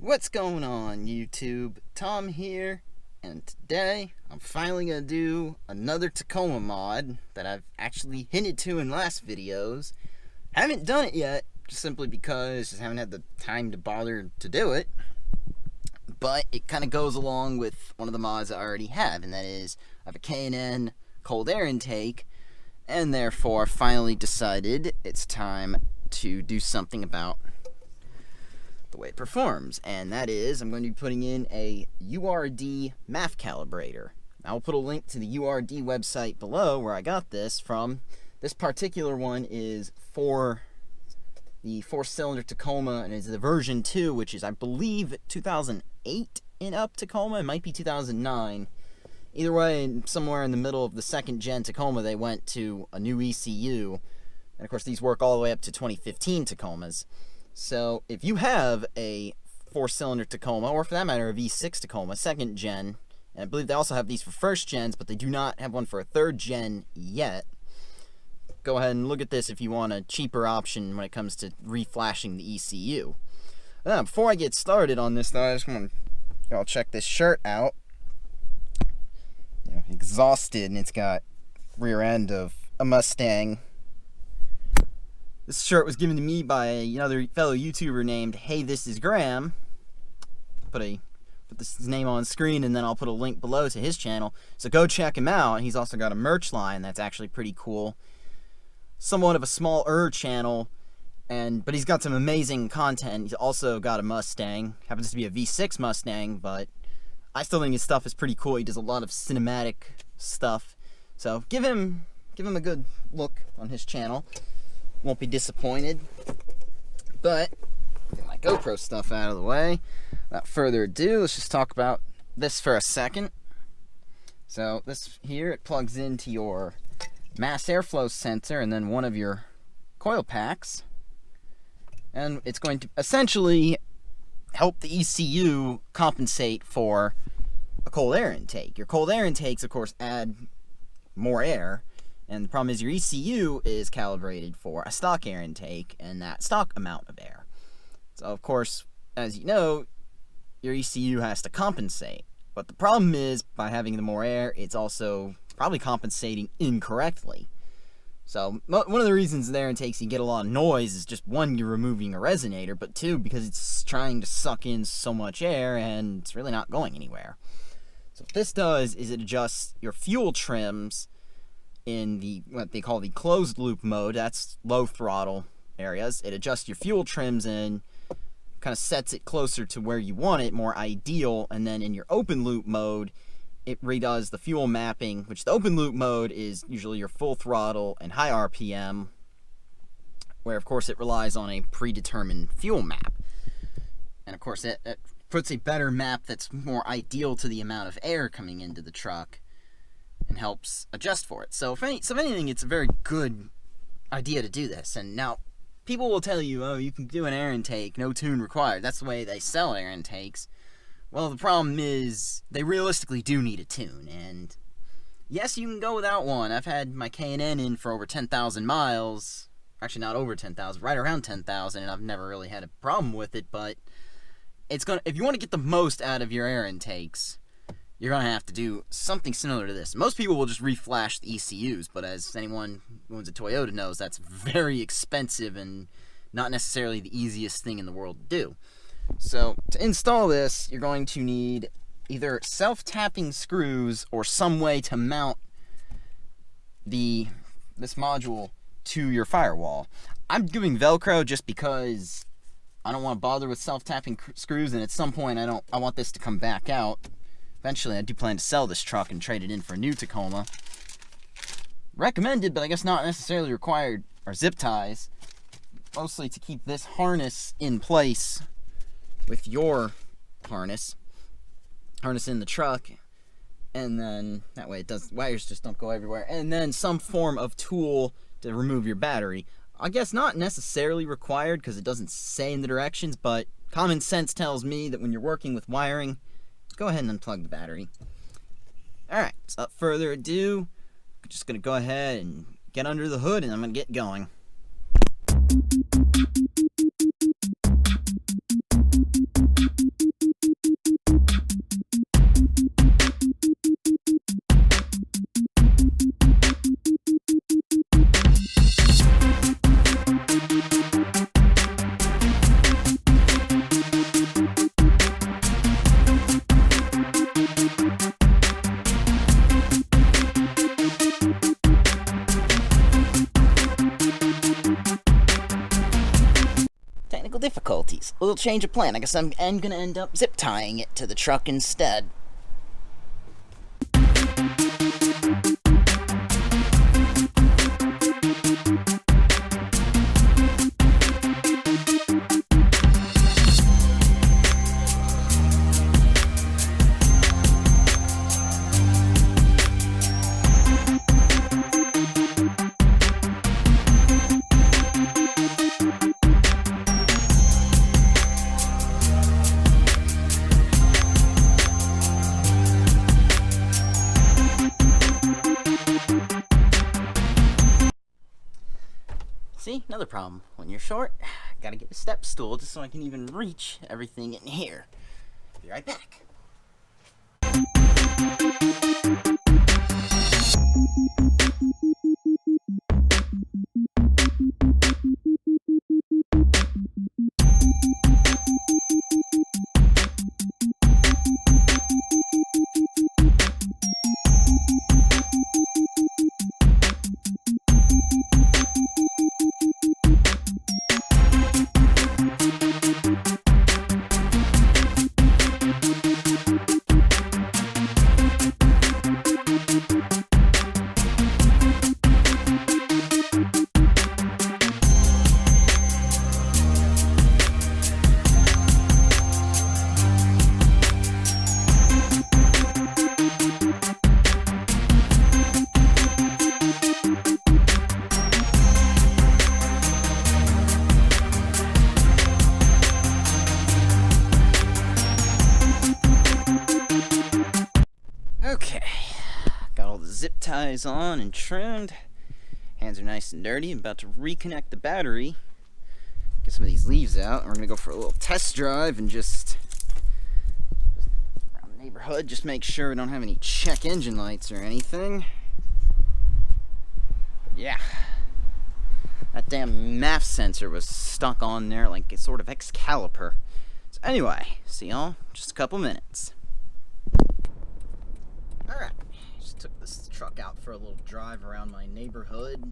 What's going on, YouTube? Tom here, and today I'm finally going to do another Tacoma mod that I've actually hinted to in last videos. Haven't done it yet, just simply because I just haven't had the time to bother to do it. But it kind of goes along with one of the mods I already have, and that is I have a K&N cold air intake, and therefore finally decided it's time to do something about the way it performs, and that is I'm going to be putting in a URD MAF calibrator. I'll put a link to the URD website below where I got this from. This particular one is for the 4-cylinder Tacoma, and it's the version 2, which is, I believe, 2008 and up Tacoma. It might be 2009. Either way, somewhere in the middle of the second gen Tacoma, they went to a new ECU, and of course these work all the way up to 2015 Tacomas. So if you have a 4-cylinder Tacoma, or for that matter a V6 Tacoma, second gen, and I believe they also have these for first gens, but they do not have one for a third gen yet, go ahead and look at this if you want a cheaper option when it comes to reflashing the ECU. Now, before I get started on this though, I just want to y'all check this shirt out. Exhausted, and it's got rear end of a Mustang. This shirt was given to me by another fellow YouTuber named Hey This Is Graham. Put his name on screen, and then I'll put a link below to his channel. So go check him out. He's also got a merch line that's actually pretty cool. Somewhat of a smaller channel, but he's got some amazing content. He's also got a Mustang. Happens to be a V6 Mustang, but I still think his stuff is pretty cool. He does a lot of cinematic stuff. So give him a good look on his channel. Won't be disappointed. But get my GoPro stuff out of the way. Without further ado, let's just talk about this for a second. So this here, it plugs into your mass airflow sensor and then one of your coil packs. And it's going to essentially help the ECU compensate for a cold air intake. Your cold air intakes, of course, add more air. And the problem is your ECU is calibrated for a stock air intake and that stock amount of air. So, of course, as you know, your ECU has to compensate. But the problem is, by having the more air, it's also probably compensating incorrectly. So, one of the reasons the air intakes you get a lot of noise is just, one, you're removing a resonator, but two, because it's trying to suck in so much air and it's really not going anywhere. So what this does is it adjusts your fuel trims in the what they call the closed loop mode. That's low throttle areas. It adjusts your fuel trims and kind of sets it closer to where you want it, more ideal. And then in your open loop mode, it redoes the fuel mapping, which the open loop mode is usually your full throttle and high RPM, where of course it relies on a predetermined fuel map. And of course it puts a better map that's more ideal to the amount of air coming into the truck and helps adjust for it. So if anything, it's a very good idea to do this. And now, people will tell you, oh, you can do an air intake, no tune required. That's the way they sell air intakes. Well, the problem is, they realistically do need a tune. And yes, you can go without one. I've had my K&N in for over 10,000 miles. Actually, not over 10,000, right around 10,000, and I've never really had a problem with it. But if you want to get the most out of your air intakes, you're going to have to do something similar to this. Most people will just reflash the ECUs, but as anyone who owns a Toyota knows, that's very expensive and not necessarily the easiest thing in the world to do. So to install this, you're going to need either self-tapping screws or some way to mount this module to your firewall. I'm doing Velcro just because I don't want to bother with self-tapping screws, and at some point I want this to come back out. Eventually, I do plan to sell this truck and trade it in for a new Tacoma. Recommended, but I guess not necessarily required, are zip ties. Mostly to keep this harness in place with your harness in the truck. And then, that way wires just don't go everywhere. And then some form of tool to remove your battery. I guess not necessarily required because it doesn't say in the directions, but common sense tells me that when you're working with wiring, go ahead and unplug the battery. Alright, so without further ado, I'm just going to go ahead and get under the hood and I'm going to get going. little change of plan. I guess I'm gonna end up zip tying it to the truck instead. See, another problem. When you're short, gotta get a step stool just so I can even reach everything in here. Be right back. Okay, got all the zip ties on and trimmed. Hands are nice and dirty. I'm about to reconnect the battery. Get some of these leaves out. We're gonna go for a little test drive and just around the neighborhood, just make sure we don't have any check engine lights or anything. But yeah, that damn MAF sensor was stuck on there like a sort of Excalibur. So anyway, see y'all in just a couple minutes. Alright, just took this truck out for a little drive around my neighborhood.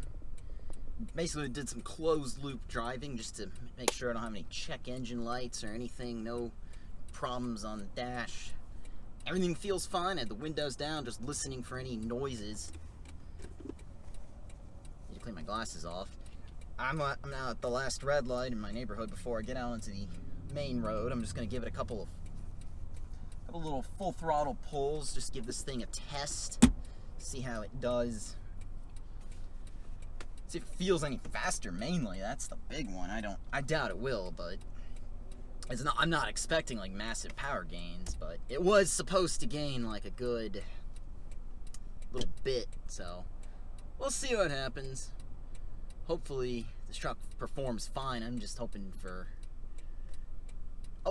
Basically did some closed loop driving just to make sure I don't have any check engine lights or anything, no problems on the dash. Everything feels fine. I had the windows down, just listening for any noises. Need to clean my glasses off. I'm now at the last red light in my neighborhood before I get out into the main road. I'm just going to give it a couple little full throttle pulls, just give this thing a test, see how it does, see if it feels any faster. Mainly that's the big one. I doubt it will, but I'm not expecting like massive power gains, but it was supposed to gain like a good little bit, so we'll see what happens. Hopefully this truck performs fine. I'm just hoping for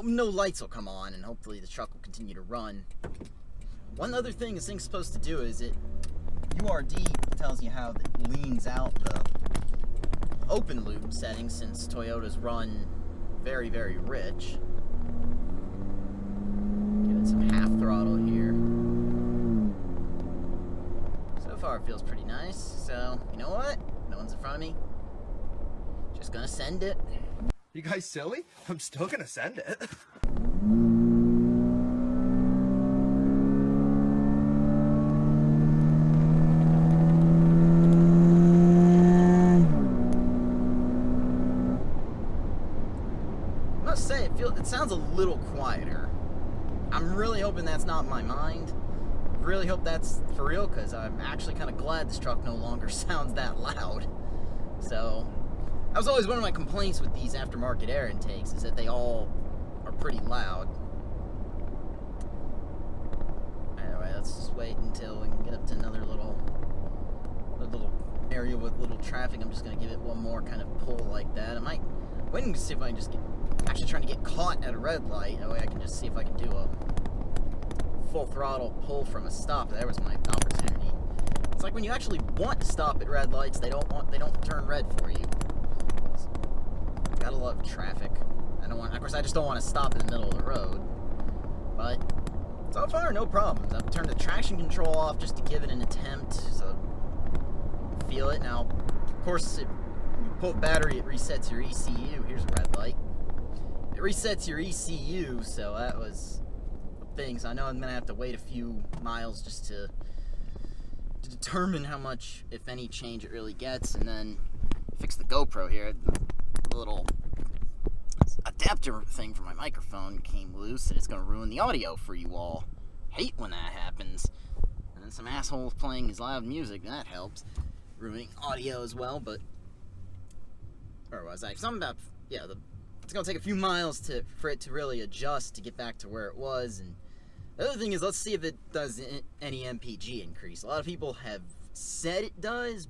no lights will come on, and hopefully the truck will continue to run. One other thing this thing's supposed to do is URD tells you how it leans out the open loop settings, since Toyotas run very, very rich. Give it some half throttle here. So far it feels pretty nice, so you know what? No one's in front of me. Just gonna send it. You guys silly? I'm still gonna send it. I must say, it sounds a little quieter. I'm really hoping that's not my mind. Really hope that's for real, because I'm actually kind of glad this truck no longer sounds that loud. So that was always one of my complaints with these aftermarket air intakes, is that they all are pretty loud. Anyway, let's just wait until we can get up to another little area with little traffic. I'm just going to give it one more kind of pull like that. I might wait and see if I can just actually trying to get caught at a red light. That way I can just see if I can do a full throttle pull from a stop. There was my opportunity. It's like when you actually want to stop at red lights, they don't turn red for you. Gotta love traffic. Of course, I just don't want to stop in the middle of the road. But so far, no problems. I've turned the traction control off just to give it an attempt, so feel it. Now, of course, if you pull the battery, it resets your ECU. Here's a red light. It resets your ECU, so that was a thing. So I know I'm gonna have to wait a few miles just to determine how much, if any, change it really gets, and then fix the GoPro here. The little adapter thing for my microphone came loose, and it's gonna ruin the audio for you all. Hate when that happens. And then some assholes playing his loud music, that helps. Ruining audio as well, but... Or was I? Something about... Yeah, it's gonna take a few miles for it to really adjust to get back to where it was, and the other thing is, let's see if it does any MPG increase. A lot of people have said it does,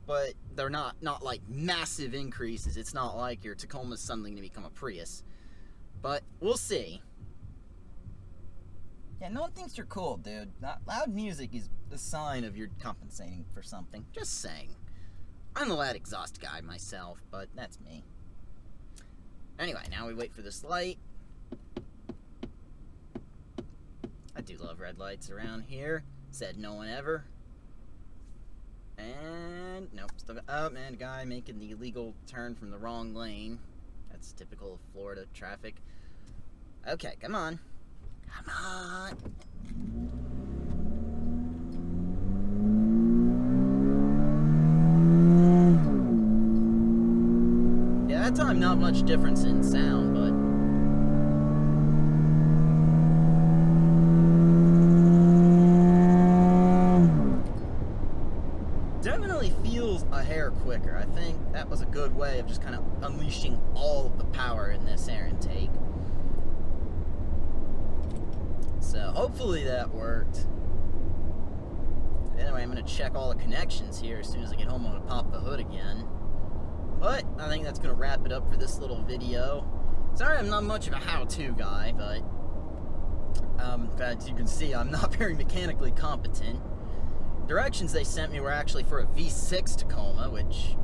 but they're not like massive increases. It's not like your Tacoma's suddenly going to become a Prius. But we'll see. Yeah, no one thinks you're cool, dude. Loud music is a sign of you're compensating for something. Just saying. I'm the loud exhaust guy myself, but that's me. Anyway, now we wait for this light. I do love red lights around here. Said no one ever. And nope, still got, oh man, a guy making the illegal turn from the wrong lane. That's typical of Florida traffic. Okay, come on. Come on. Yeah, that time not much difference in sound, but definitely feels a hair quicker. I think that was a good way of just kind of unleashing all of the power in this air intake. So hopefully that worked. Anyway, I'm going to check all the connections here. As soon as I get home, I'm going to pop the hood again. But I think that's going to wrap it up for this little video. Sorry I'm not much of a how-to guy, but as you can see, I'm not very mechanically competent. Directions they sent me were actually for a V6 Tacoma, which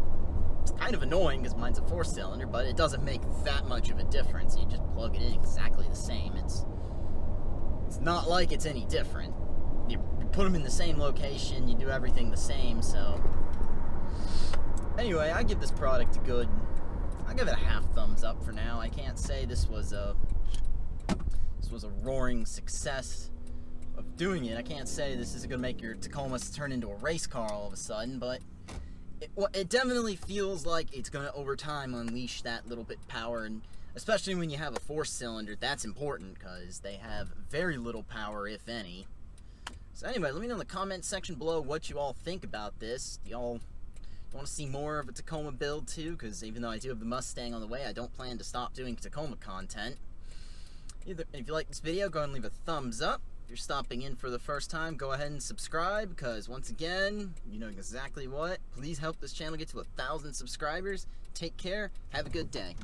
is kind of annoying because mine's a 4-cylinder, but it doesn't make that much of a difference. You just plug it in exactly the same. It's not like it's any different. You put them in the same location, you do everything the same, so... Anyway, I give this product a good... I give it a half thumbs up for now. I can't say this was a roaring success of doing it. I can't say this is going to make your Tacoma turn into a race car all of a sudden, but it definitely feels like it's going to, over time, unleash that little bit of power, and especially when you have a 4-cylinder, that's important, because they have very little power, if any. So anyway, let me know in the comment section below what you all think about this. Do y'all want to see more of a Tacoma build too? Because even though I do have the Mustang on the way, I don't plan to stop doing Tacoma content. If you like this video, go ahead and leave a thumbs up. If you're stopping in for the first time, go ahead and subscribe, because once again, you know exactly what. Please help this channel get to 1,000 subscribers. Take care. Have a good day.